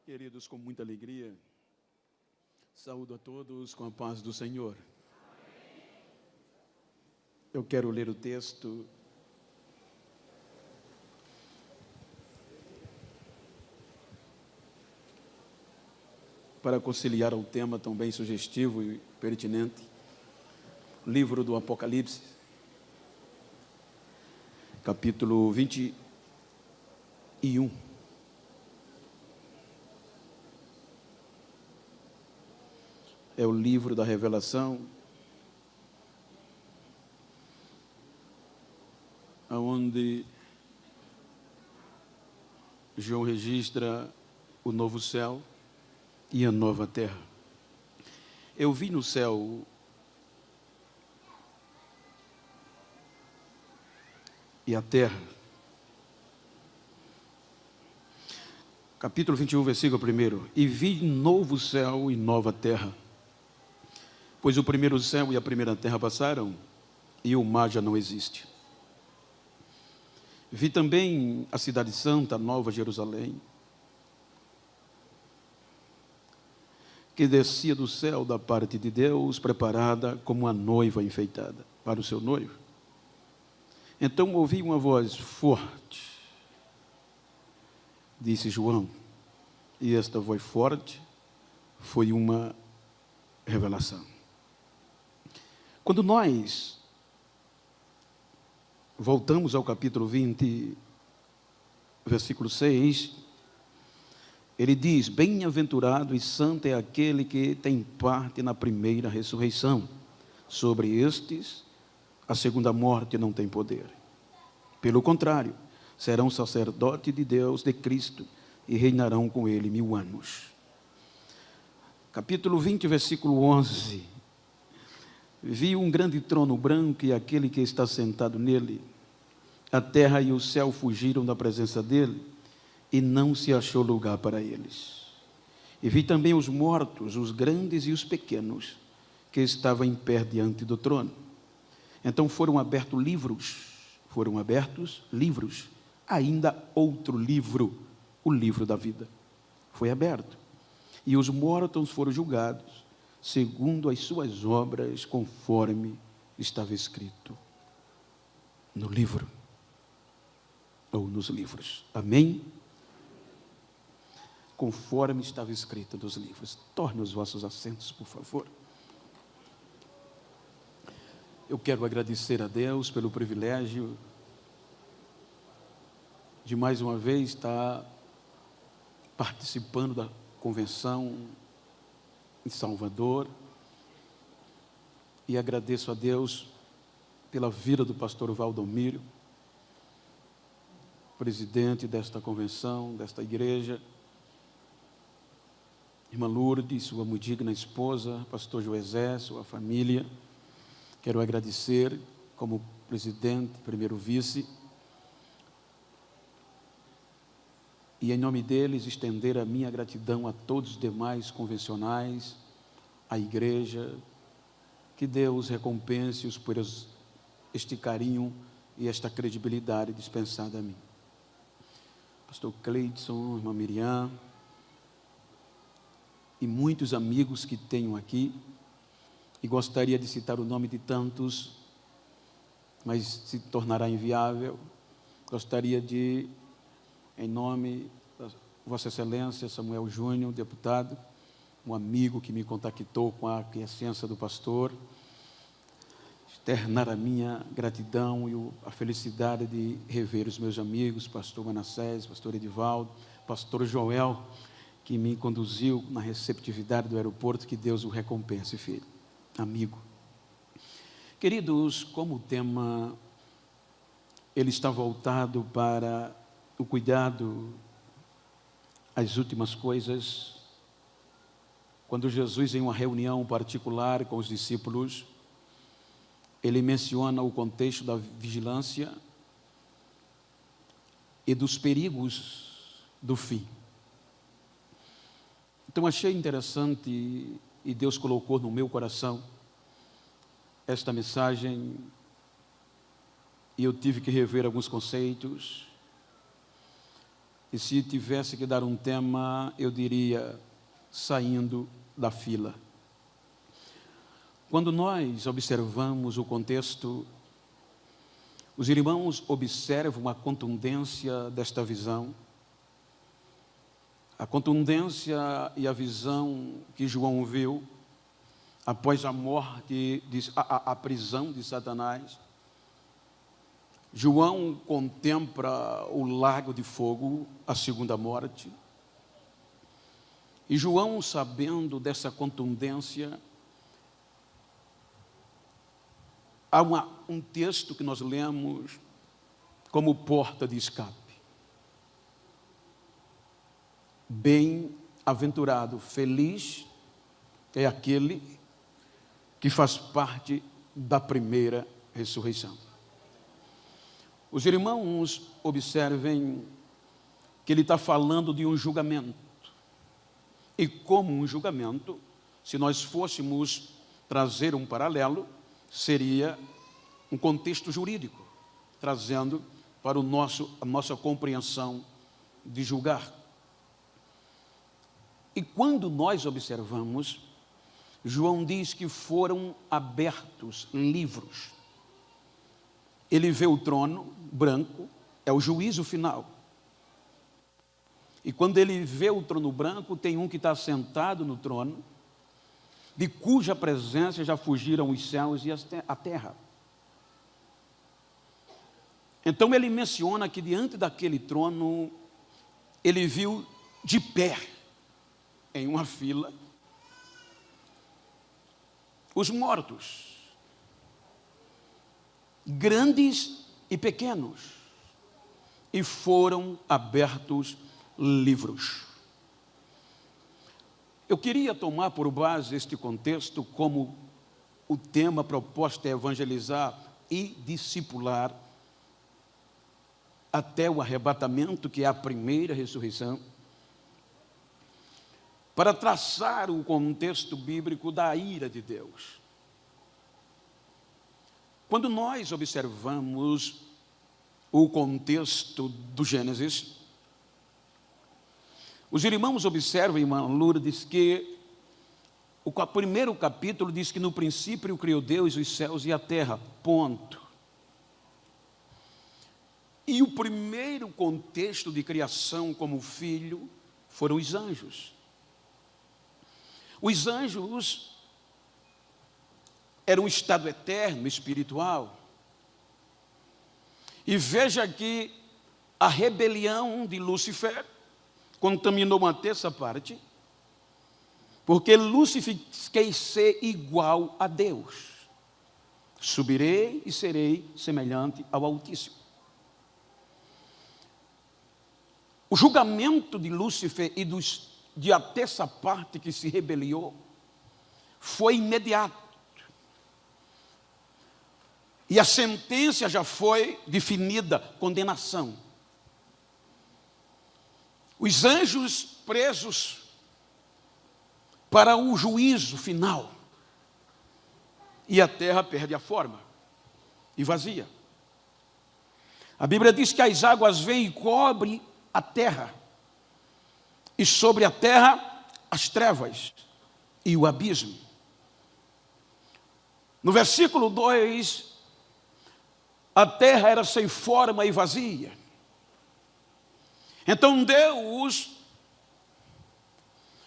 Queridos, com muita alegria, saúdo a todos com a paz do Senhor. Eu quero ler o texto para conciliar ao tema tão bem sugestivo e pertinente, livro do Apocalipse, capítulo 21. É o livro da revelação, onde João registra o novo céu e a nova terra. Eu vi no céu e a terra. Capítulo 21, versículo 1. E vi novo céu e nova terra, pois o primeiro céu e a primeira terra passaram, e o mar já não existe. Vi também a cidade santa, a nova Jerusalém, que descia do céu da parte de Deus, preparada como uma noiva enfeitada para o seu noivo. Então ouvi uma voz forte, disse João, e esta voz forte foi uma revelação. Quando nós voltamos ao capítulo 20, versículo 6, ele diz: bem-aventurado e santo é aquele que tem parte na primeira ressurreição. Sobre estes, a segunda morte não tem poder. Pelo contrário, serão sacerdotes de Deus, de Cristo, e reinarão com ele 1000 anos. Capítulo 20, versículo 11. Vi um grande trono branco e aquele que está sentado nele. A terra e o céu fugiram da presença dele, e não se achou lugar para eles. E vi também os mortos, os grandes e os pequenos, que estavam em pé diante do trono. Então foram abertos livros, ainda outro livro, o livro da vida, foi aberto. E os mortos foram julgados, segundo as suas obras, conforme estava escrito no livro, ou nos livros. Amém? Conforme estava escrito nos livros. Torne os vossos assentos, por favor. Eu quero agradecer a Deus pelo privilégio de mais uma vez estar participando da convenção em Salvador, e agradeço a Deus pela vida do pastor Valdomiro, presidente desta convenção, desta igreja, irmã Lourdes, sua muito digna esposa, pastor Joesé, sua família. Quero agradecer como presidente, primeiro vice, e em nome deles estender a minha gratidão a todos os demais convencionais, à igreja. Que Deus recompense-os por este carinho e esta credibilidade dispensada a mim. Pastor Cleidson, irmã Miriam, e muitos amigos que tenho aqui, e gostaria de citar o nome de tantos, mas se tornará inviável. Gostaria de, em nome da Vossa Excelência Samuel Júnior, deputado, um amigo que me contactou com a aquiescência do pastor, externar a minha gratidão e a felicidade de rever os meus amigos, pastor Manassés, pastor Edivaldo, pastor Joel, que me conduziu na receptividade do aeroporto. Que Deus o recompense, filho, amigo. Queridos, como o tema ele está voltado para o cuidado às últimas coisas, quando Jesus, em uma reunião particular com os discípulos, ele menciona o contexto da vigilância e dos perigos do fim. Então achei interessante, e Deus colocou no meu coração esta mensagem, e eu tive que rever alguns conceitos. E se tivesse que dar um tema, eu diria: saindo da fila. Quando nós observamos o contexto, os irmãos observam a contundência desta visão, a contundência e a visão que João viu após a morte, a prisão de Satanás. João contempla o lago de fogo, a segunda morte. E João, sabendo dessa contundência, há um texto que nós lemos como porta de escape. Bem-aventurado, feliz é aquele que faz parte da primeira ressurreição. Os irmãos observem que ele está falando de um julgamento. E como um julgamento, se nós fôssemos trazer um paralelo, seria um contexto jurídico, trazendo para a nossa compreensão de julgar. E quando nós observamos, João diz que foram abertos livros. Ele vê o trono branco, é o juízo final. E quando ele vê o trono branco, tem um que está sentado no trono, de cuja presença já fugiram os céus e a terra. Então ele menciona que diante daquele trono, ele viu de pé, em uma fila, os mortos, grandes e pequenos, e foram abertos livros. Eu queria tomar por base este contexto como o tema proposto é evangelizar e discipular até o arrebatamento, que é a primeira ressurreição, para traçar o contexto bíblico da ira de Deus. Quando nós observamos o contexto do Gênesis, os irmãos observam, irmã Lourdes, que o primeiro capítulo diz que no princípio criou Deus os céus e a terra, ponto. E o primeiro contexto de criação como filho foram os anjos. Os anjos eram um estado eterno, espiritual. E veja que a rebelião de Lúcifer contaminou uma terça parte, porque Lúcifer quis ser igual a Deus. Subirei e serei semelhante ao Altíssimo. O julgamento de Lúcifer e de a terça parte que se rebeliou foi imediato. E a sentença já foi definida, condenação. Os anjos presos para o juízo final. E a terra perde a forma e vazia. A Bíblia diz que as águas vêm e cobrem a terra. E sobre a terra as trevas e o abismo. No versículo 2, a terra era sem forma e vazia. Então Deus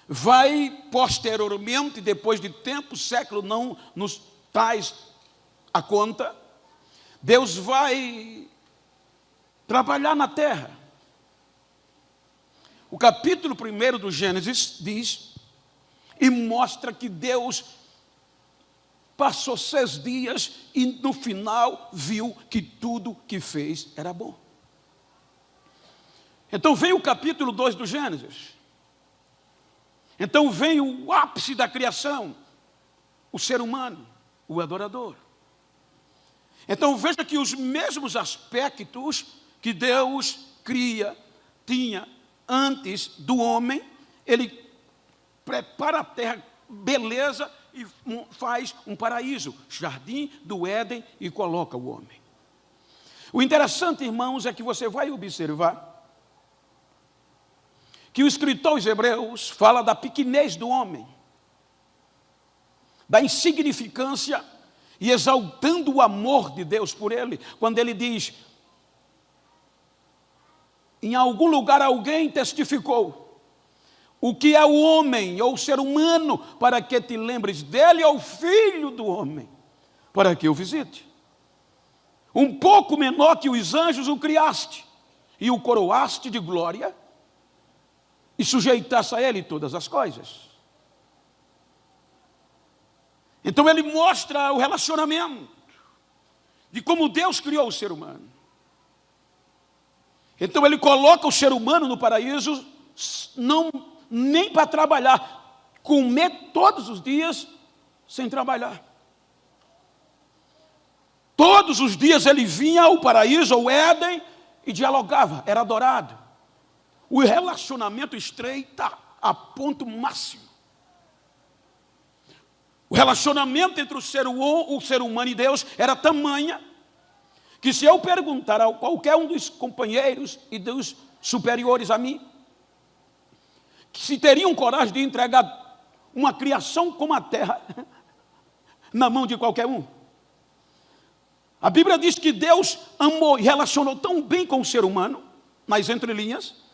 vai posteriormente, depois de tempo, século, não nos tais a conta, Deus vai trabalhar na terra. O capítulo 1 do Gênesis diz e mostra que Deus passou 6 dias e no final viu que tudo que fez era bom. Então vem o capítulo 2 do Gênesis. Então vem o ápice da criação, o ser humano, o adorador. Então veja que os mesmos aspectos que Deus tinha antes do homem, ele prepara a terra, beleza, e faz um paraíso, jardim do Éden, e coloca o homem. O interessante, irmãos, é que você vai observar que o escritor aos Hebreus fala da pequenez do homem, da insignificância, e exaltando o amor de Deus por ele, quando ele diz: em algum lugar alguém testificou, o que é o homem ou o ser humano para que te lembres dele, ou o filho do homem para que o visite. Um pouco menor que os anjos o criaste, e o coroaste de glória, e sujeitaste a ele todas as coisas. Então ele mostra o relacionamento de como Deus criou o ser humano. Então ele coloca o ser humano no paraíso, não nem para trabalhar, comer todos os dias sem trabalhar. Todos os dias ele vinha ao paraíso, ao Éden, e dialogava, era adorado. O relacionamento estreita a ponto máximo. O relacionamento entre o ser humano e Deus era tamanha que, se eu perguntar a qualquer um dos companheiros e dos superiores a mim, que se teriam coragem de entregar uma criação como a terra na mão de qualquer um. A Bíblia diz que Deus amou e relacionou tão bem com o ser humano, nas entrelinhas,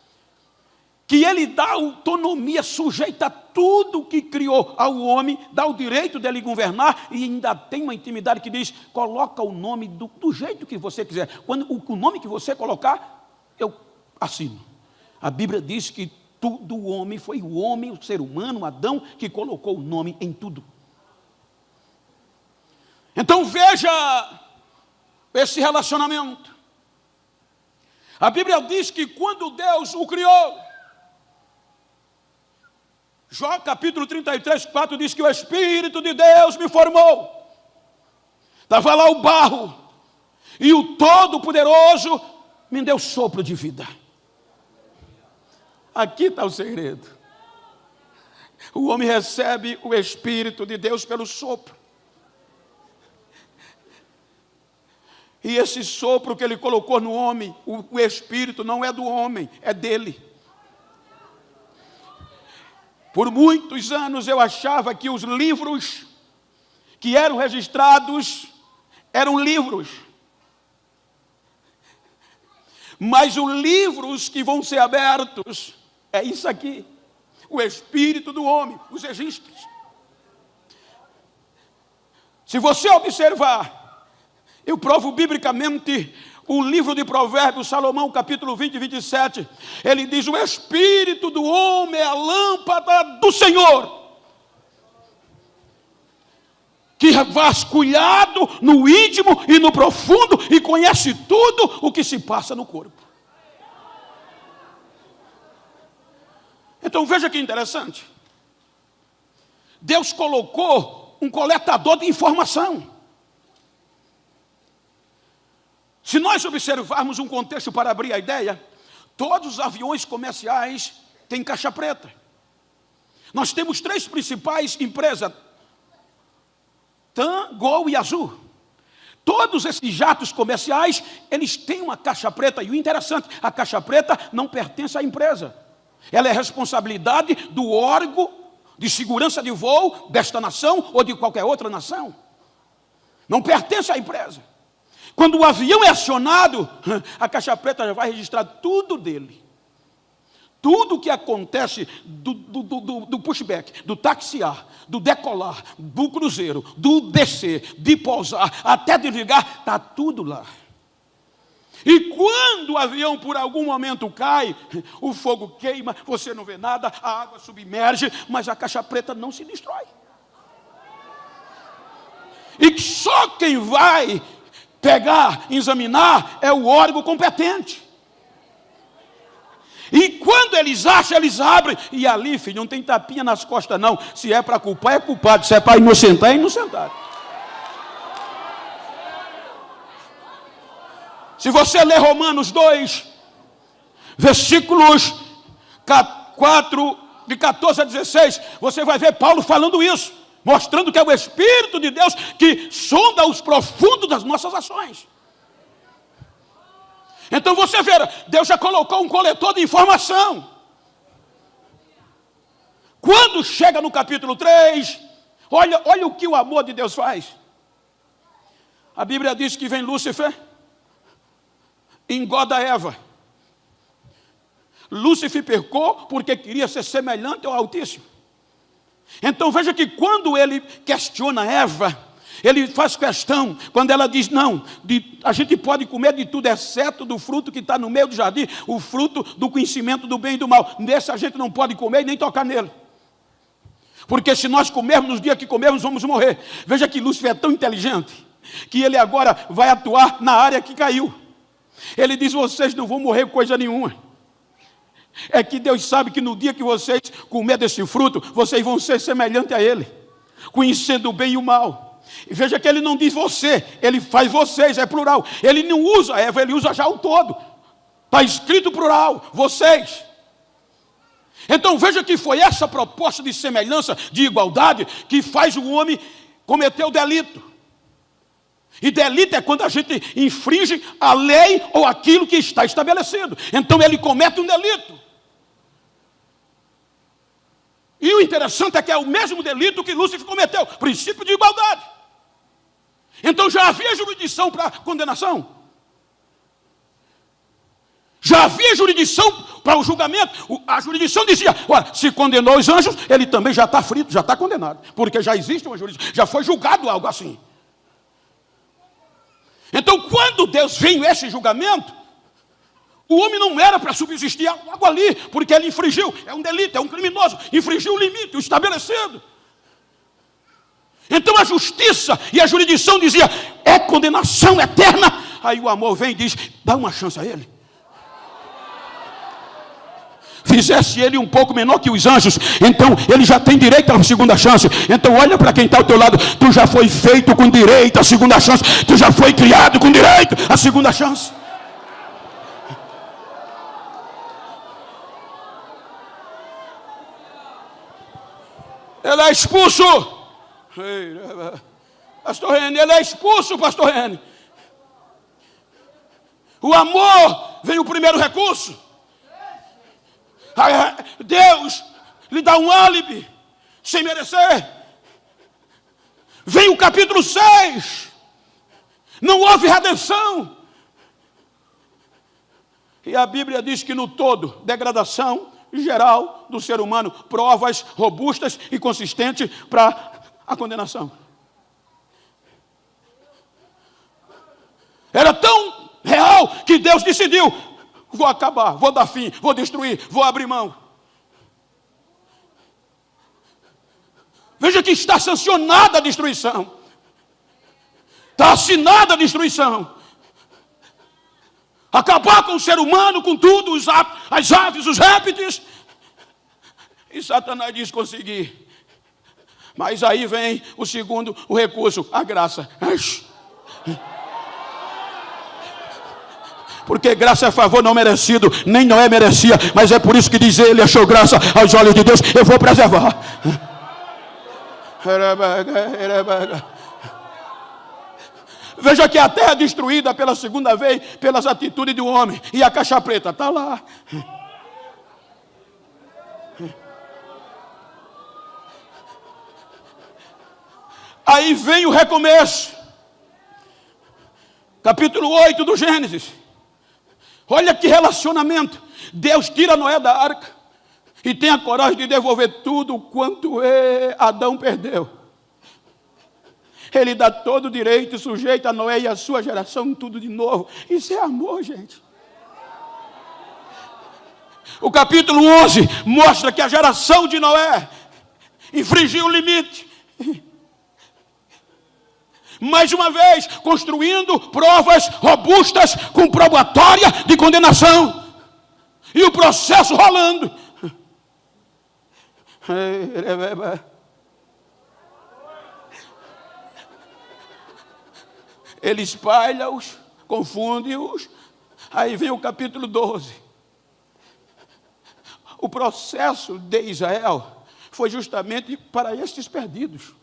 que ele dá autonomia, sujeita a tudo que criou ao homem, dá o direito dele governar, e ainda tem uma intimidade que diz: coloca o nome do jeito que você quiser. Quando o nome que você colocar, eu assino. A Bíblia diz que tudo o homem, foi o homem, o ser humano, Adão, que colocou o nome em tudo. Então veja esse relacionamento. A Bíblia diz que quando Deus o criou, Jó capítulo 33, 4 diz que o Espírito de Deus me formou. Estava lá o barro, e o Todo-Poderoso me deu sopro de vida. Aqui está o segredo. O homem recebe o Espírito de Deus pelo sopro. E esse sopro que ele colocou no homem, o Espírito não é do homem, é dele. Por muitos anos eu achava que os livros que eram registrados eram livros. Mas os livros que vão ser abertos é isso aqui. O espírito do homem, os registros. Se você observar, eu provo biblicamente o livro de Provérbios, Salomão, capítulo 20 e 27, ele diz: o espírito do homem é a lâmpada do Senhor, que é vasculhado no íntimo e no profundo, e conhece tudo o que se passa no corpo. Então veja que interessante. Deus colocou um coletador de informação. Se nós observarmos um contexto para abrir a ideia, todos os aviões comerciais têm caixa preta. Nós temos 3 principais empresas: TAM, Gol e Azul. Todos esses jatos comerciais, eles têm uma caixa preta. E o interessante, a caixa preta não pertence à empresa. Ela é responsabilidade do órgão de segurança de voo desta nação ou de qualquer outra nação. Não pertence à empresa. Quando o avião é acionado, a caixa preta já vai registrar tudo dele. Tudo o que acontece do pushback, do taxiar, do decolar, do cruzeiro, do descer, de pousar, até desligar, está tudo lá. E quando o avião por algum momento cai, o fogo queima, você não vê nada, a água submerge, mas a caixa preta não se destrói. E só quem vai pegar, examinar, é o órgão competente. E quando eles acham, eles abrem. E ali, filho, não tem tapinha nas costas, não. Se é para culpar, é culpado. Se é para inocentar, é inocentado. Se você ler Romanos 2, versículos 4, de 14 a 16, você vai ver Paulo falando isso, mostrando que é o Espírito de Deus que sonda os profundos das nossas ações. Então você vê, Deus já colocou um coletor de informação. Quando chega no capítulo 3, olha o que o amor de Deus faz. A Bíblia diz que vem Lúcifer, engoda Eva. Lúcifer pecou porque queria ser semelhante ao Altíssimo. Então veja que quando ele questiona Eva, ele faz questão, quando ela diz, não, a gente pode comer de tudo, exceto do fruto que está no meio do jardim, o fruto do conhecimento do bem e do mal. Nesse a gente não pode comer e nem tocar nele. Porque se nós comermos, nos dias que comermos, vamos morrer. Veja que Lúcifer é tão inteligente, que ele agora vai atuar na área que caiu. Ele diz, vocês não vão morrer coisa nenhuma. É que Deus sabe que no dia que vocês comer desse fruto, vocês vão ser semelhantes a Ele, conhecendo o bem e o mal. E veja que Ele não diz você, Ele faz vocês, é plural. Ele não usa Eva, Ele usa já o todo. Está escrito plural, vocês. Então veja que foi essa proposta de semelhança, de igualdade, que faz o homem cometer o delito. E delito é quando a gente infringe a lei ou aquilo que está estabelecido. Então ele comete um delito. E o interessante é que é o mesmo delito que Lúcifer cometeu, princípio de igualdade. Então já havia jurisdição para condenação. Já havia jurisdição para o julgamento. A jurisdição dizia, olha, se condenou os anjos, ele também já está frito, já está condenado. Porque já existe uma jurisdição, já foi julgado algo assim. Então, quando Deus veio esse julgamento, o homem não era para subsistir algo ali, porque ele infringiu, é um delito, é um criminoso, infringiu o limite, o estabelecido. Então a justiça e a jurisdição dizia, é condenação eterna. Aí o amor vem e diz, dá uma chance a ele. Fizesse ele um pouco menor que os anjos, então ele já tem direito à segunda chance. Então olha para quem está ao teu lado, tu já foi feito com direito à segunda chance, tu já foi criado com direito à segunda chance. Ele é expulso. Pastor Reni, ele é expulso, pastor Reni. O amor vem o primeiro recurso. Deus lhe dá um álibi, sem merecer. Vem o capítulo 6. Não houve redenção. E a Bíblia diz que no todo, degradação geral do ser humano, provas robustas e consistentes para a condenação. Era tão real que Deus decidiu, vou acabar, vou dar fim, vou destruir, vou abrir mão. Veja que está sancionada a destruição. Está assinada a destruição. Acabar com o ser humano, com tudo, as aves, os répteis. E Satanás diz conseguir. Mas aí vem o segundo, o recurso, a graça. Porque graça é favor não merecido, nem Noé merecia, mas é por isso que diz ele, achou graça aos olhos de Deus, eu vou preservar. Veja que a terra é destruída pela segunda vez, pelas atitudes do homem, e a caixa preta está lá. Aí vem o recomeço, capítulo 8 do Gênesis. Olha que relacionamento. Deus tira Noé da arca e tem a coragem de devolver tudo quanto Adão perdeu. Ele dá todo o direito, sujeita a Noé e a sua geração tudo de novo. Isso é amor, gente. O capítulo 11 mostra que a geração de Noé infringiu o limite. Mais uma vez, construindo provas robustas com probatória de condenação. E o processo rolando. Ele espalha-os, confunde-os. Aí vem o capítulo 12. O processo de Israel foi justamente para estes perdidos.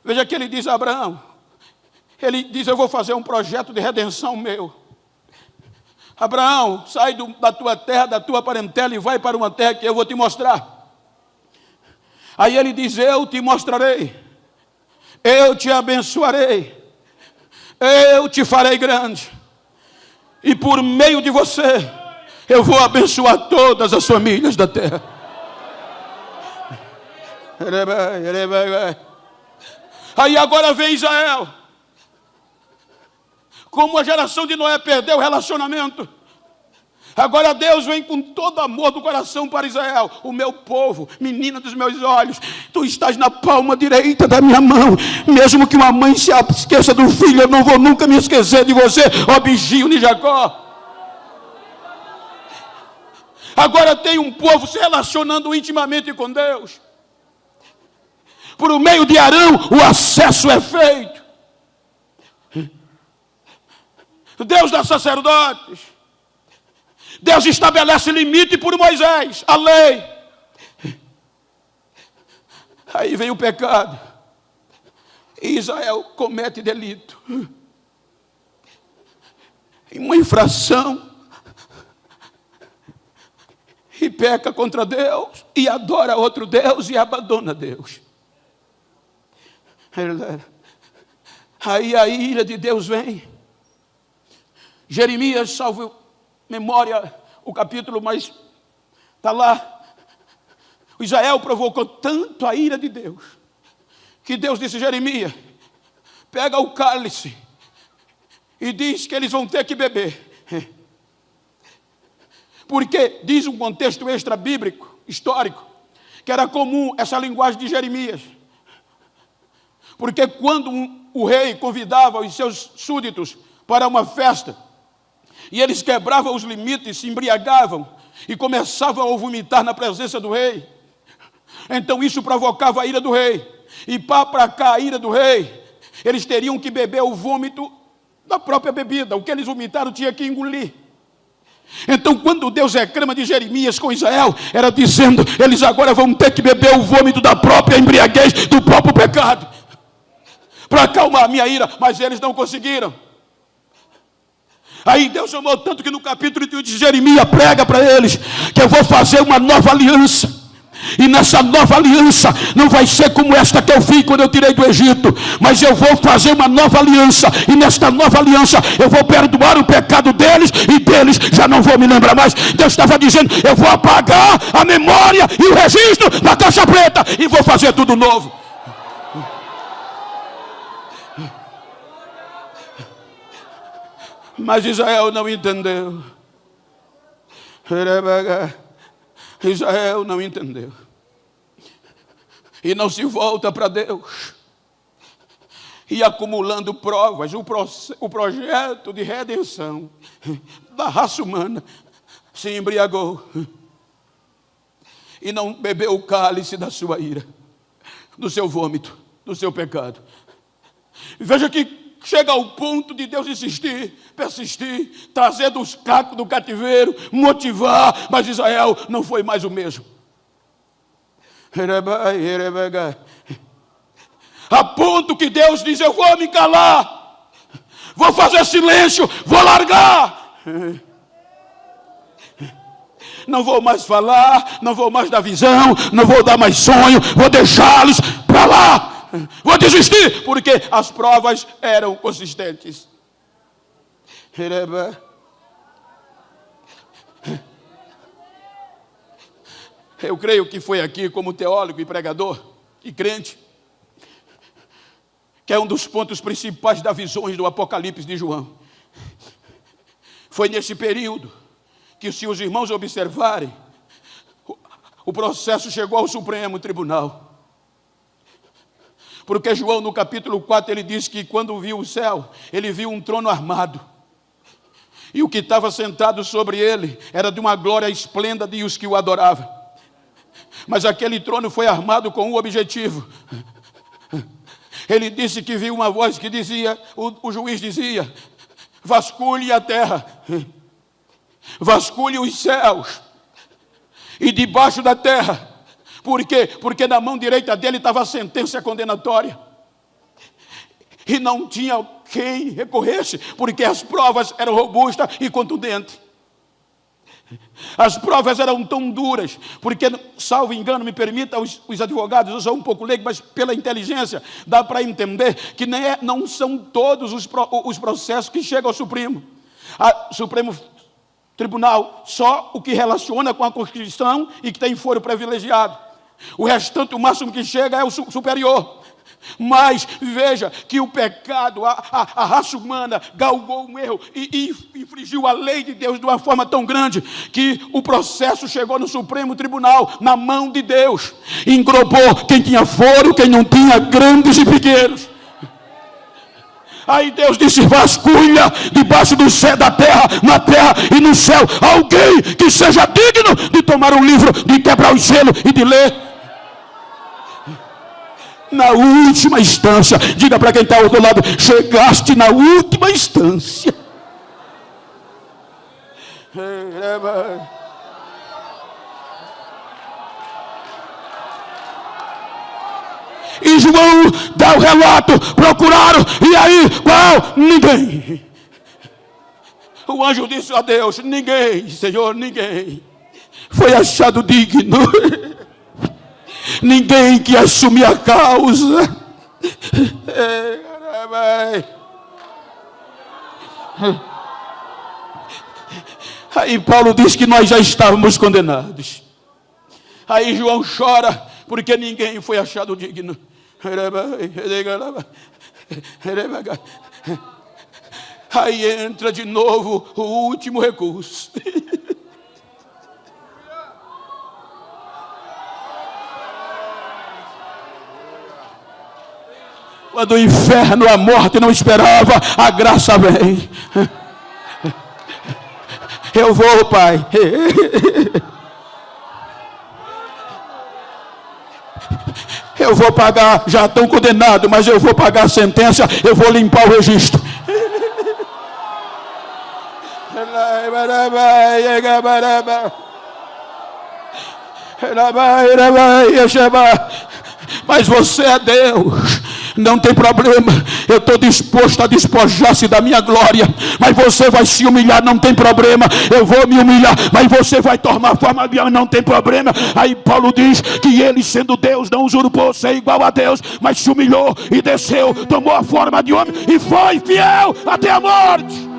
Veja que ele diz a Abraão, ele diz, eu vou fazer um projeto de redenção meu. Abraão, sai da tua terra, da tua parentela e vai para uma terra que eu vou te mostrar. Aí ele diz: eu te mostrarei, eu te abençoarei, eu te farei grande, e por meio de você eu vou abençoar todas as famílias da terra. Aí agora vem Israel. Como a geração de Noé perdeu o relacionamento, agora Deus vem com todo amor do coração para Israel. O meu povo, menina dos meus olhos, tu estás na palma direita da minha mão. Mesmo que uma mãe se esqueça do filho, eu não vou nunca me esquecer de você, ó bichinho de Jacó. Agora tem um povo se relacionando intimamente com Deus. Por meio de Arão, o acesso é feito. Deus dá sacerdotes. Deus estabelece limite por Moisés, a lei. Aí vem o pecado. E Israel comete delito. Uma infração. E peca contra Deus. E adora outro Deus e abandona Deus. Aí a ira de Deus vem. Jeremias, salvo memória, o capítulo, mas está lá. Israel provocou tanto a ira de Deus, que Deus disse: Jeremias, pega o cálice e diz que eles vão ter que beber. Porque diz um contexto extra-bíblico, histórico, que era comum essa linguagem de Jeremias. Porque quando o rei convidava os seus súditos para uma festa, e eles quebravam os limites, se embriagavam e começavam a vomitar na presença do rei, então isso provocava a ira do rei. E para aplacar a ira do rei, eles teriam que beber o vômito da própria bebida. O que eles vomitaram tinha que engolir. Então, quando Deus reclama de Jeremias com Israel, era dizendo: eles agora vão ter que beber o vômito da própria embriaguez, do próprio pecado, para acalmar a minha ira. Mas eles não conseguiram. Aí Deus chamou tanto que no capítulo 1 de Jeremias prega para eles que eu vou fazer uma nova aliança. E nessa nova aliança não vai ser como esta que eu fiz quando eu tirei do Egito, mas eu vou fazer uma nova aliança. E nesta nova aliança eu vou perdoar o pecado deles, e deles já não vou me lembrar mais. Deus estava dizendo: eu vou apagar a memória e o registro da caixa preta e vou fazer tudo novo. Mas Israel não entendeu. Israel não entendeu. E não se volta para Deus. E acumulando provas, o projeto de redenção da raça humana se embriagou. E não bebeu o cálice da sua ira, do seu vômito, do seu pecado. Veja que chega ao ponto de Deus insistir, persistir, trazer dos cacos do cativeiro, motivar, mas Israel não foi mais o mesmo. A ponto que Deus diz: eu vou me calar, vou fazer silêncio, vou largar. Não vou mais falar, não vou mais dar visão, não vou dar mais sonho, vou deixá-los para lá. Vou desistir, porque as provas eram consistentes. Eu creio que foi aqui, como teólogo e pregador e crente, que é um dos pontos principais das visões do Apocalipse de João. Foi nesse período que, se os irmãos observarem, o processo chegou ao Supremo Tribunal. Porque João, no capítulo 4, ele diz que quando viu o céu, ele viu um trono armado. E o que estava sentado sobre ele era de uma glória esplêndida e os que o adoravam. Mas aquele trono foi armado com um objetivo. Ele disse que viu uma voz que dizia, o juiz dizia: vasculhe a terra, vasculhe os céus, e debaixo da terra. Por quê? Porque na mão direita dele estava a sentença condenatória. E não tinha quem recorresse, porque as provas eram robustas e contundentes. As provas eram tão duras, porque, salvo engano, me permita os advogados, eu sou um pouco leigo, mas pela inteligência dá para entender que não são todos os processos que chegam ao Supremo. Supremo Tribunal, só o que relaciona com a Constituição e que tem foro privilegiado. O restante, o máximo que chega é o superior. Mas veja que o pecado, a raça humana galgou um erro e infringiu a lei de Deus de uma forma tão grande que o processo chegou no Supremo Tribunal, na mão de Deus, e englobou quem tinha foro, quem não tinha, grandes e pequenos. Aí Deus disse: vasculha debaixo do céu, da terra, na terra e no céu, alguém que seja digno de tomar um livro, de quebrar o selo e de ler. Na última instância, diga para quem está ao outro lado: chegaste na última instância. E João dá o relato: procuraram, e aí, qual? Ninguém. O anjo disse a Deus: ninguém, Senhor, ninguém foi achado digno. Ninguém que assumir a causa. Aí Paulo diz que nós já estávamos condenados. Aí João chora porque ninguém foi achado digno. Aí entra de novo o último recurso. Quando o inferno, a morte não esperava, a graça vem. Eu vou, Pai. Eu vou pagar, já estão condenados, mas eu vou pagar a sentença, eu vou limpar o registro. Mas você é Deus. Não tem problema, eu estou disposto a despojar-se da minha glória, mas você vai se humilhar, não tem problema, eu vou me humilhar, mas você vai tomar forma de homem, não tem problema. Aí Paulo diz que ele, sendo Deus, não usurpou ser igual a Deus, mas se humilhou e desceu, tomou a forma de homem e foi fiel até a morte.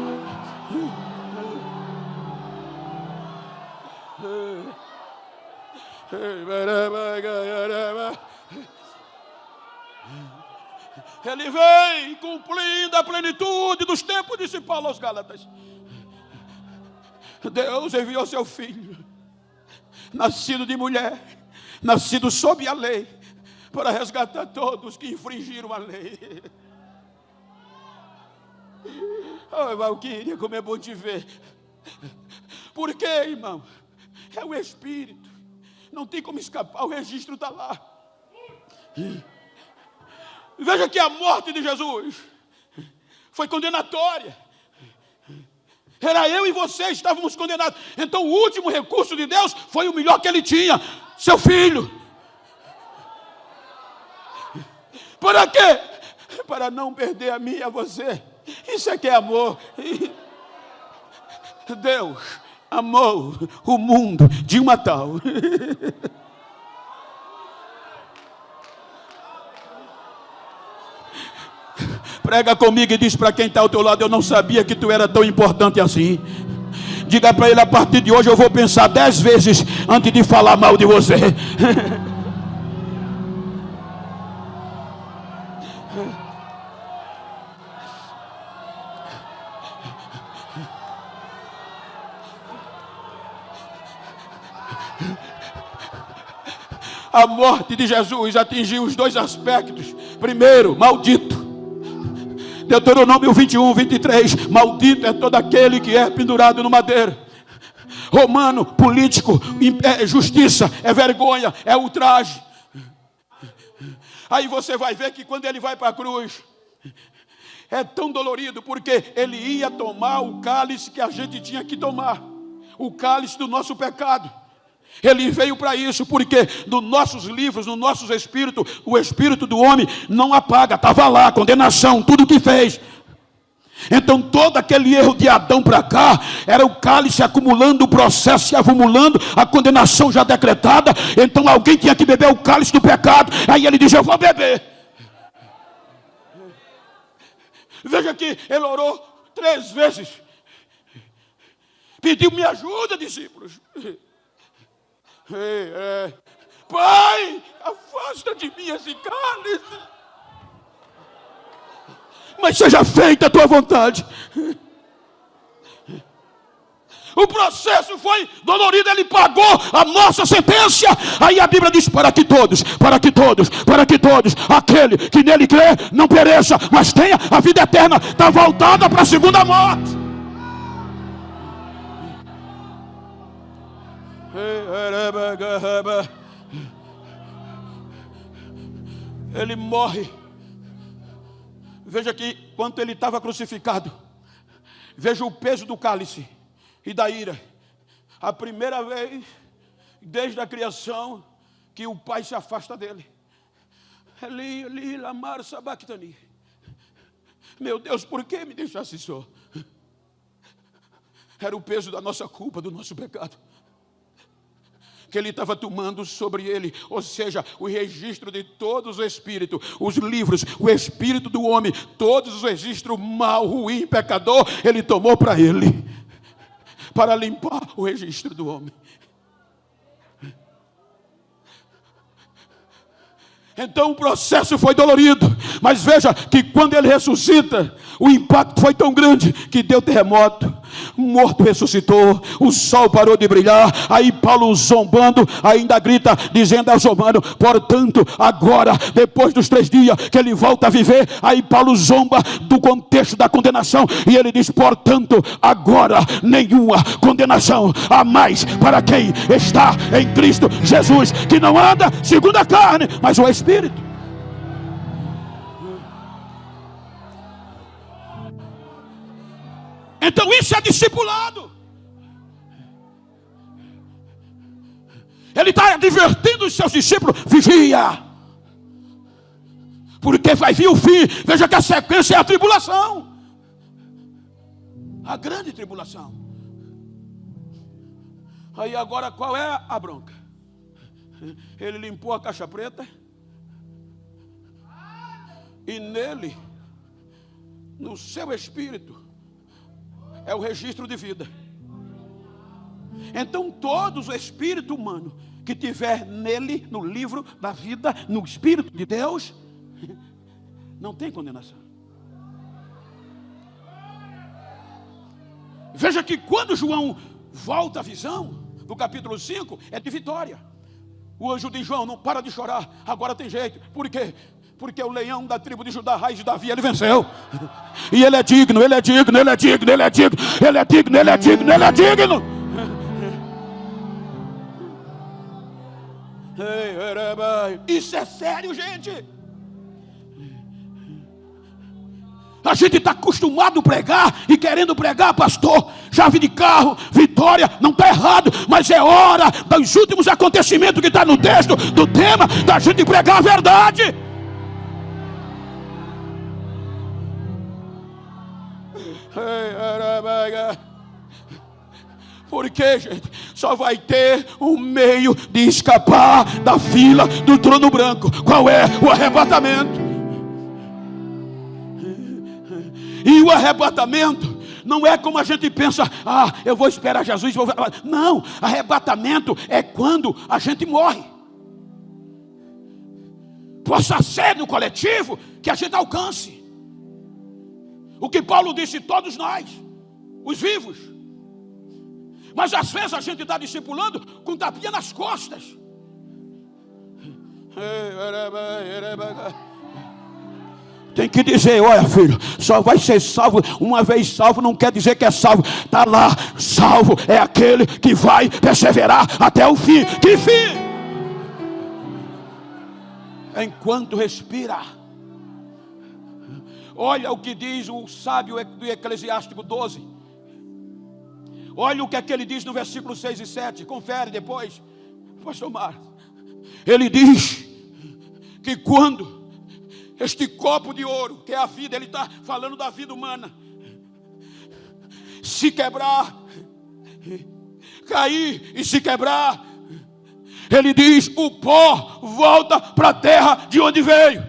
Ele vem cumprindo a plenitude dos tempos, disse Paulo aos Gálatas. Deus enviou seu filho, nascido de mulher, nascido sob a lei, para resgatar todos que infringiram a lei. Oh, Valquíria, como é bom te ver. Por quê, irmão? É o Espírito. Não tem como escapar, o registro está lá. Veja que a morte de Jesus foi condenatória. Era eu e você, estávamos condenados. Então o último recurso de Deus foi o melhor que ele tinha: seu filho. Para quê? Para não perder a mim e a você. Isso é que é amor. Deus amou o mundo de uma tal. Prega comigo e diz para quem está ao teu lado: eu não sabia que tu era tão importante assim. Diga para ele: a partir de hoje eu vou pensar 10 vezes antes de falar mal de você. A morte de Jesus atingiu os dois aspectos. Primeiro, maldito. Deuteronômio 21, 23. Maldito é todo aquele que é pendurado no madeiro. Romano, político, é justiça, é vergonha, é ultraje. Aí você vai ver que quando ele vai para a cruz, é tão dolorido, porque ele ia tomar o cálice que a gente tinha que tomar, o cálice do nosso pecado. Ele veio para isso, porque nos nossos livros, nos nossos espíritos, o espírito do homem não apaga, estava lá, condenação, tudo que fez. Então todo aquele erro de Adão para cá era o cálice acumulando, o processo se acumulando, a condenação já decretada. Então alguém tinha que beber o cálice do pecado. Aí ele diz: eu vou beber. Veja que ele orou 3 vezes, pediu: me ajuda, discípulos. Pai, afasta de mim esse cálice, mas seja feita a tua vontade. O processo foi dolorido, ele pagou a nossa sentença. Aí a Bíblia diz: para que todos, aquele que nele crê não pereça, mas tenha a vida eterna. Está voltada para a segunda morte. Ele morre. Veja que quando ele estava crucificado, veja o peso do cálice e da ira. A primeira vez desde a criação que o pai se afasta dele. Eli, Eli, lamar sabachthani. Meu Deus, por que me deixasse só? Era o peso da nossa culpa, do nosso pecado, que ele estava tomando sobre ele. Ou seja, o registro de todos os espíritos, os livros, o espírito do homem, todos os registros mal, ruim, pecador, ele tomou para ele, para limpar o registro do homem. Então o processo foi dolorido, mas veja que quando ele ressuscita, o impacto foi tão grande que deu terremoto, morto ressuscitou, o sol parou de brilhar. Aí Paulo, zombando, ainda grita, dizendo aos romanos: portanto, agora, depois dos 3 dias que ele volta a viver, aí Paulo zomba do contexto da condenação, e ele diz: portanto, agora nenhuma condenação há mais para quem está em Cristo Jesus, que não anda segundo a carne, mas o Espírito. Então isso é discipulado. Ele está advertindo os seus discípulos: vigia, porque vai vir o fim. Veja que a sequência é a tribulação, a grande tribulação. Aí agora qual é a bronca? Ele limpou a caixa preta, e nele, no seu espírito, é o registro de vida. Então todos o espírito humano que tiver nele, no livro da vida, no Espírito de Deus, não tem condenação. Veja que quando João volta a visão, no capítulo 5, é de vitória. O anjo de João: não para de chorar, agora tem jeito. Por quê? Porque o leão da tribo de Judá, raiz de Davi, ele venceu. E ele é digno, ele é digno, ele é digno, ele é digno, ele é digno, ele é digno, ele é digno. Isso é sério, gente. A gente está acostumado a pregar e querendo pregar: pastor, chave de carro, vitória. Não está errado, mas é hora dos últimos acontecimentos que está no texto do tema, da gente pregar a verdade. Porque, gente, só vai ter um meio de escapar da fila do trono branco. Qual é? O arrebatamento. E o arrebatamento não é como a gente pensa: eu vou esperar Jesus. Não, arrebatamento é quando a gente morre. Possa ser no coletivo que a gente alcance o que Paulo disse: todos nós, os vivos. Mas às vezes a gente está discipulando com tapinha nas costas. Tem que dizer: olha, filho, só vai ser salvo uma vez salvo, não quer dizer que é salvo. Está lá, salvo é aquele que vai perseverar até o fim. Que fim? Enquanto respira. Olha o que diz o sábio do Eclesiástico 12. Olha o que é que ele diz no versículo 6 e 7. Confere depois, pastor Mar. Ele diz que quando este copo de ouro, que é a vida, ele está falando da vida humana, se quebrar, cair e se quebrar, ele diz: o pó volta para a terra de onde veio.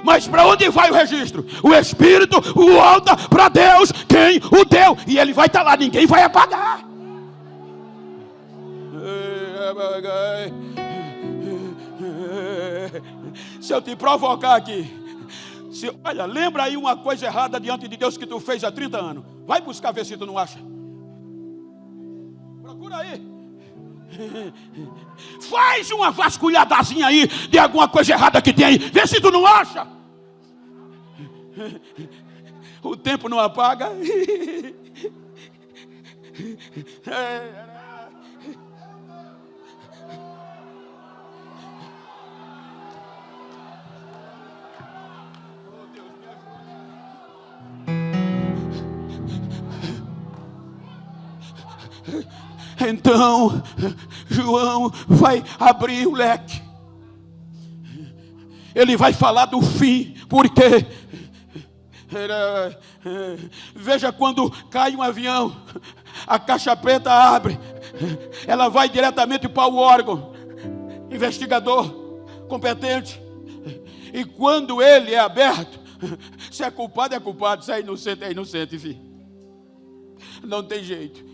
Mas para onde vai o registro? O Espírito volta para Deus, quem o deu, e ele vai estar lá, ninguém vai apagar. Se eu te provocar aqui, olha, lembra aí uma coisa errada diante de Deus que tu fez há 30 anos. Vai buscar, ver se tu não acha. Procura aí. Faz uma vasculhadazinha aí de alguma coisa errada que tem aí. Vê se tu não acha. O tempo não apaga. Então, João vai abrir o leque. Ele vai falar do fim, porque veja, quando cai um avião, a caixa preta abre, ela vai diretamente para o órgão investigador competente, e quando ele é aberto, se é culpado, é culpado, se é inocente, filho. Não tem jeito.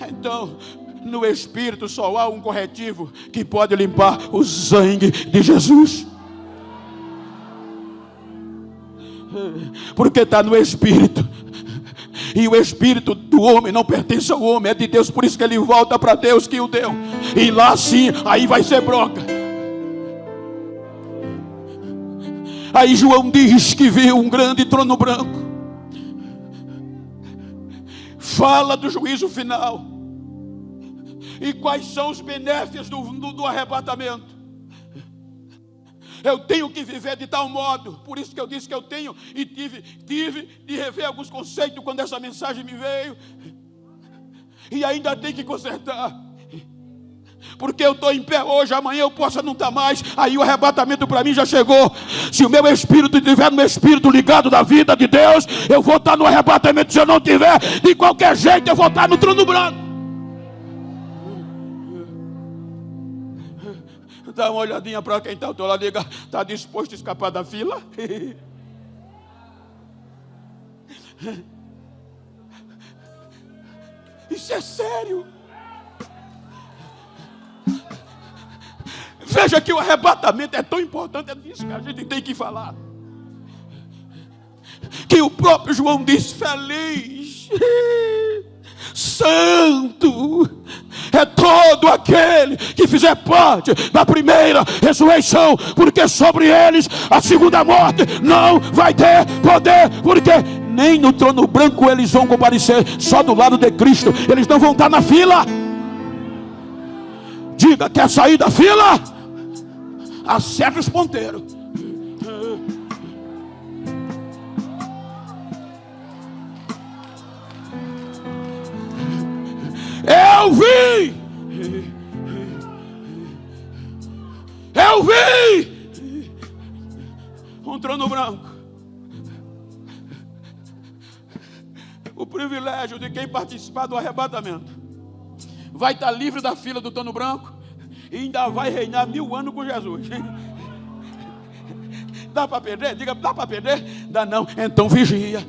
Então, no Espírito só há um corretivo que pode limpar o sangue de Jesus. Porque está no Espírito. E o Espírito do homem não pertence ao homem, é de Deus. Por isso que ele volta para Deus que o deu. E lá sim, aí vai ser bronca. Aí João diz que viu um grande trono branco. Fala do juízo final. E quais são os benefícios do arrebatamento? Eu tenho que viver de tal modo. Por isso que eu disse que eu tenho e tive de rever alguns conceitos quando essa mensagem me veio. E ainda tem que consertar. Porque eu estou em pé hoje, amanhã eu posso não estar mais. Aí o arrebatamento para mim já chegou. Se o meu espírito estiver no meu espírito ligado da vida de Deus, eu vou estar no arrebatamento. Se eu não tiver, de qualquer jeito eu vou estar no trono branco. Dá uma olhadinha para quem está ao teu lado, diga: está disposto a escapar da fila? Isso é sério. Veja que o arrebatamento é tão importante, é disso que a gente tem que falar. Que o próprio João diz: feliz, santo é todo aquele que fizer parte da primeira ressurreição, porque sobre eles a segunda morte não vai ter poder, porque nem no trono branco eles vão comparecer, só do lado de Cristo. Eles não vão estar na fila. Diga: quer sair da fila? Acerta os ponteiros. Eu vi um trono branco. O privilégio de quem participar do arrebatamento vai estar livre da fila do trono branco e ainda vai reinar 1000 anos com Jesus. Dá para perder? Diga: dá para perder? Dá não, então vigia.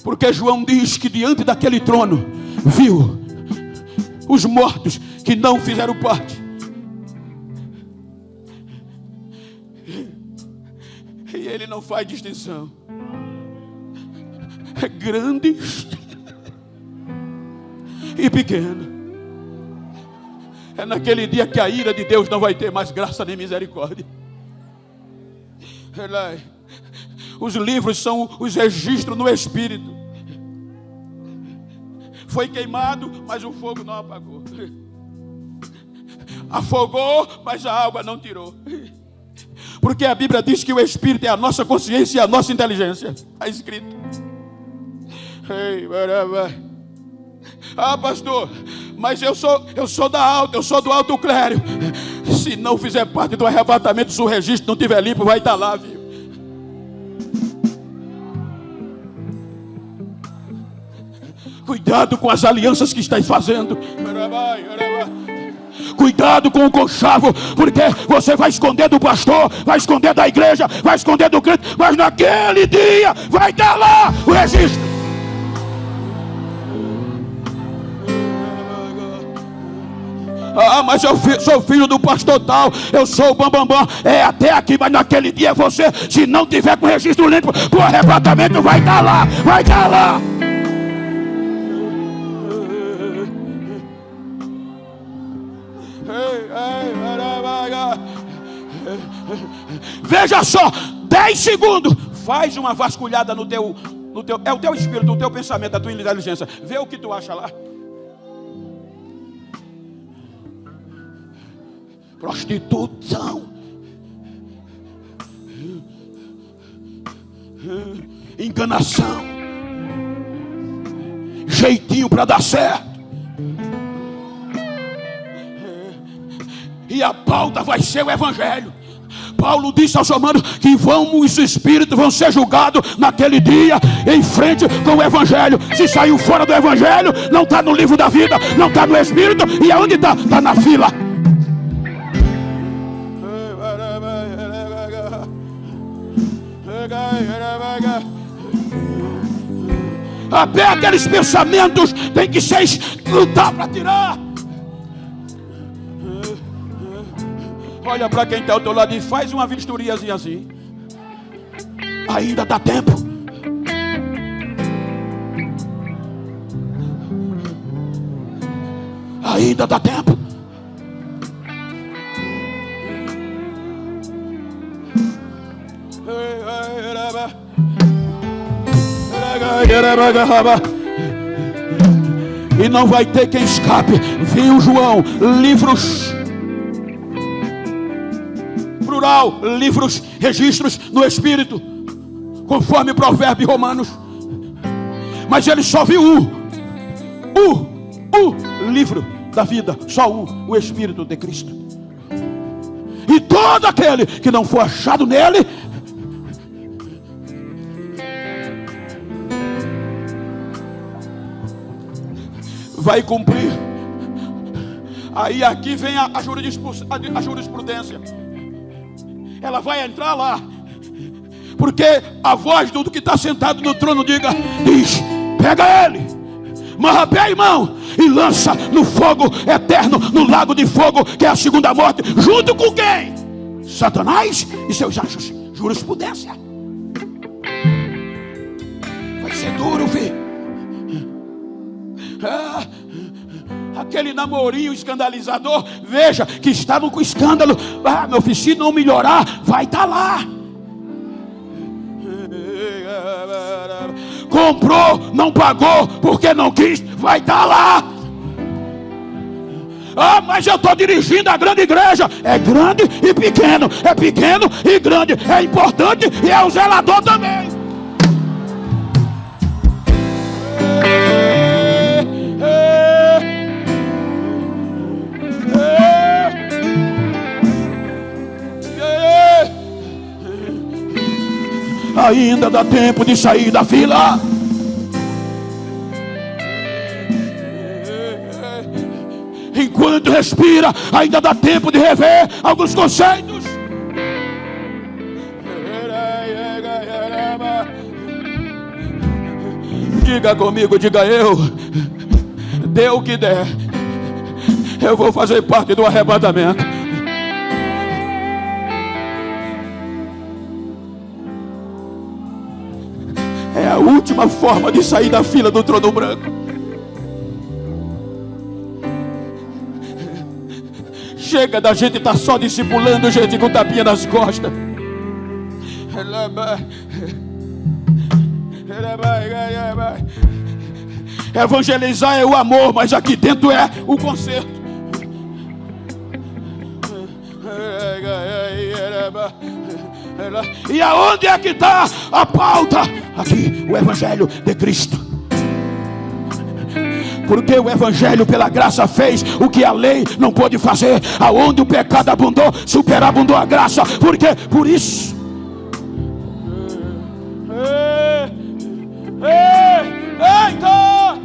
Porque João diz que diante daquele trono viu os mortos que não fizeram parte. E ele não faz distinção. É grande e pequeno. É naquele dia que a ira de Deus não vai ter mais graça nem misericórdia. Os livros são os registros no Espírito. Foi queimado, mas o fogo não apagou. Afogou, mas a água não tirou. Porque a Bíblia diz que o Espírito é a nossa consciência e a nossa inteligência. Está escrito. Ah, pastor, mas eu sou da alta, eu sou do alto clero. Se não fizer parte do arrebatamento, se o registro não estiver limpo, vai estar lá, viu? Cuidado com as alianças que estáis fazendo. Cuidado com o conchavo, porque você vai esconder do pastor, vai esconder da igreja, vai esconder do crente, mas naquele dia vai estar lá o registro. Ah, mas eu sou filho do pastor tal, eu sou o bambambam. É até aqui, mas naquele dia você, se não tiver com o registro limpo, o arrebatamento vai estar lá, vai estar lá. Veja só, 10 segundos. Faz uma vasculhada no teu, é o teu espírito, o teu pensamento, a tua inteligência. Vê o que tu acha lá. Prostituição, enganação, jeitinho para dar certo. E a pauta vai ser o evangelho. Paulo disse aos romanos que os espíritos vão ser julgados naquele dia em frente com o evangelho. Se saiu fora do evangelho, não está no livro da vida, não está no espírito. E aonde está? Está na fila. Até aqueles pensamentos tem que ser lutar para tirar. Olha para quem está ao teu lado e faz uma vistoriazinha assim. Ainda dá tempo. Ainda dá tempo. E não vai ter quem escape. Viu, João? Livros, plural, livros, registros no Espírito, conforme Provérbio e Romanos. Mas ele só viu o livro da vida, só o Espírito de Cristo. E todo aquele que não for achado nele vai cumprir. Aí aqui vem a jurisprudência. Ela vai entrar lá, porque a voz do que está sentado no trono diz: pega ele, marra pé e mão e lança no fogo eterno, no lago de fogo, que é a segunda morte, junto com quem? Satanás e seus anjos. Jurisprudência. Vai ser duro, filho. Aquele namorinho escandalizador, veja que está no escândalo. Meu filho, se não melhorar, vai estar lá. Comprou, não pagou, porque não quis, vai estar lá. Mas eu estou dirigindo a grande igreja. É grande e pequeno, é pequeno e grande, é importante e é o zelador também. Ainda dá tempo de sair da fila. Enquanto respira, ainda dá tempo de rever alguns conceitos. Diga comigo, diga eu. Dê o que der. Eu vou fazer parte do arrebatamento. É a última forma de sair da fila do trono branco. Chega da gente estar só discipulando gente com tapinha nas costas. Evangelizar é o amor, mas aqui dentro é o conserto. E aonde é que está a pauta? Aqui, o Evangelho de Cristo. Porque o evangelho pela graça fez o que a lei não pôde fazer. Aonde o pecado abundou, superabundou a graça. Por quê? Por isso. Eita!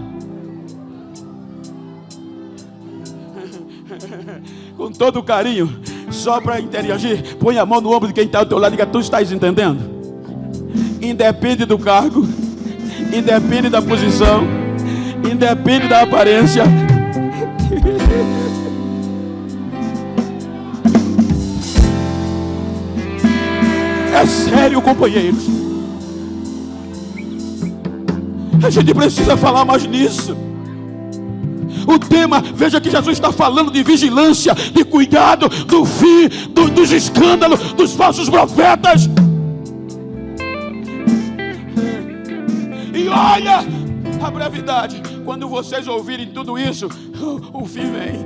Com todo carinho, só para interagir, põe a mão no ombro de quem está ao teu lado e diga: tu estás entendendo? Independe do cargo, independe da posição, independe da aparência. É sério, companheiros. A gente precisa falar mais nisso. O tema, veja que Jesus está falando de vigilância, de cuidado, do fim, dos escândalos, dos falsos profetas. E olha a brevidade. Quando vocês ouvirem tudo isso, o fim vem.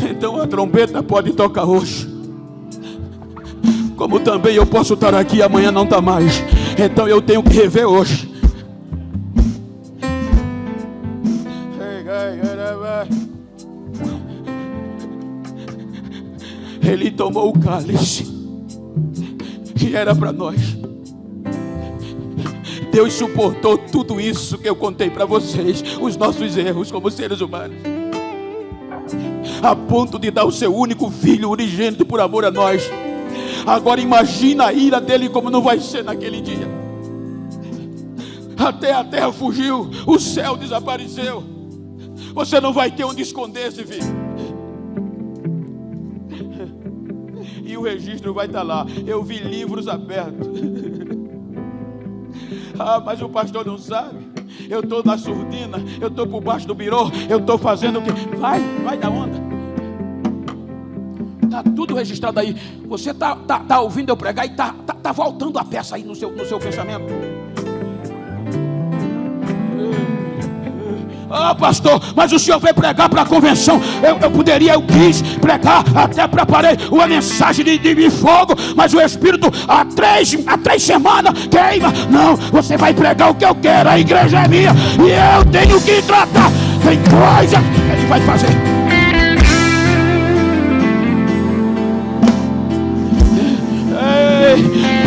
Então a trombeta pode tocar hoje, como também eu posso estar aqui e amanhã não está mais. Então eu tenho que rever hoje. Ele tomou o cálice que era para nós. Deus suportou tudo isso que eu contei para vocês, os nossos erros como seres humanos, a ponto de dar o seu único filho unigênito por amor a nós. Agora imagina a ira dele como não vai ser naquele dia. Até a terra fugiu, o céu desapareceu. Você não vai ter onde esconder-se, filho. E o registro vai estar lá. Eu vi livros abertos. Ah, mas o pastor não sabe. Eu estou na surdina, eu estou por baixo do birô, eu estou fazendo o que? Vai da onda. Está tudo registrado aí. Você tá ouvindo eu pregar e tá voltando a peça aí no seu pensamento. Ah, pastor, mas o senhor veio pregar para a convenção. Eu quis pregar, até preparei uma mensagem de fogo, mas o Espírito há três semanas queima. Não, você vai pregar o que eu quero, a igreja é minha e eu tenho que tratar. Tem coisa que ele vai fazer.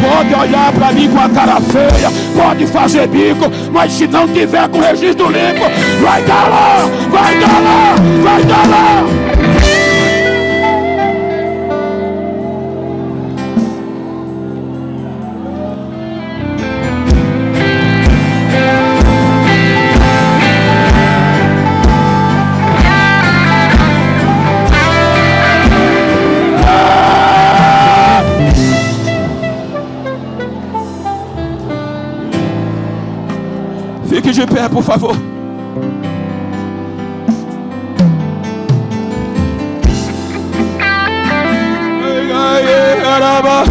Pode olhar para mim com a cara feia, pode fazer bico, mas se não tiver com o registro limpo, vai dar lá, vai dar lá, vai dar lá. Fique de pé, por favor.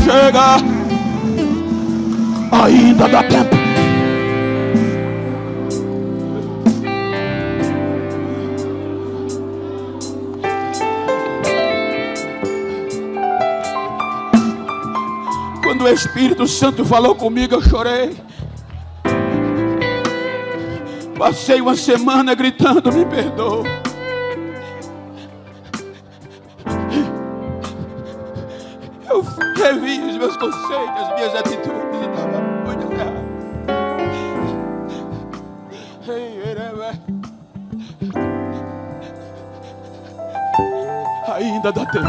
Chega. Ainda dá tempo. Quando o Espírito Santo falou comigo, eu chorei. Passei uma semana gritando: me perdoa. Eu revi os meus conceitos, as minhas atitudes e estava muito errado. Ainda dá tempo.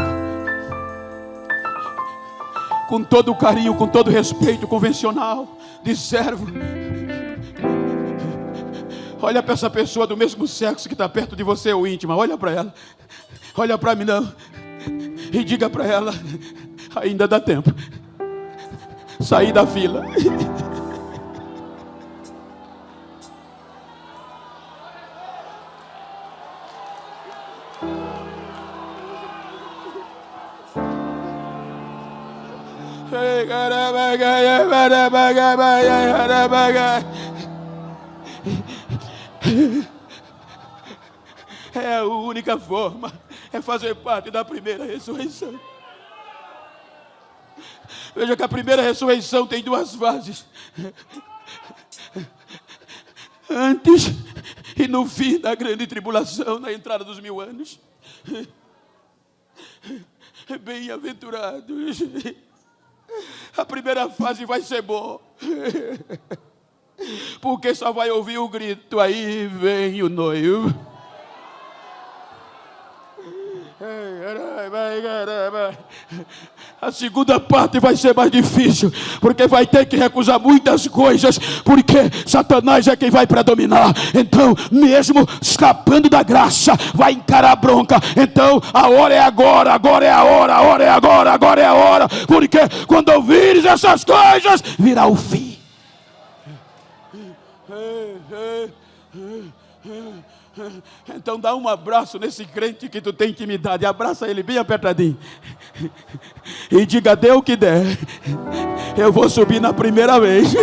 Com todo o carinho, com todo o respeito convencional de servo, olha para essa pessoa do mesmo sexo que está perto de você ou íntima. Olha para ela. Olha para mim não. E diga para ela: ainda dá tempo. Sair da fila. É a única forma, é fazer parte da primeira ressurreição. Veja que a primeira ressurreição tem duas fases. antes e no fim da grande tribulação, na entrada dos 1000 anos. Bem-aventurados. A primeira fase vai ser boa, porque só vai ouvir o grito: aí vem o noivo. A segunda parte vai ser mais difícil, porque vai ter que recusar muitas coisas, porque Satanás é quem vai predominar. Então, mesmo escapando da graça, vai encarar a bronca. Então, a hora é agora, agora é a hora, a hora é agora, agora é a hora, porque quando ouvires essas coisas, virá o fim. Então dá um abraço nesse crente que tu tem intimidade. Abraça ele bem apertadinho e diga: dê o que der, eu vou subir na primeira vez.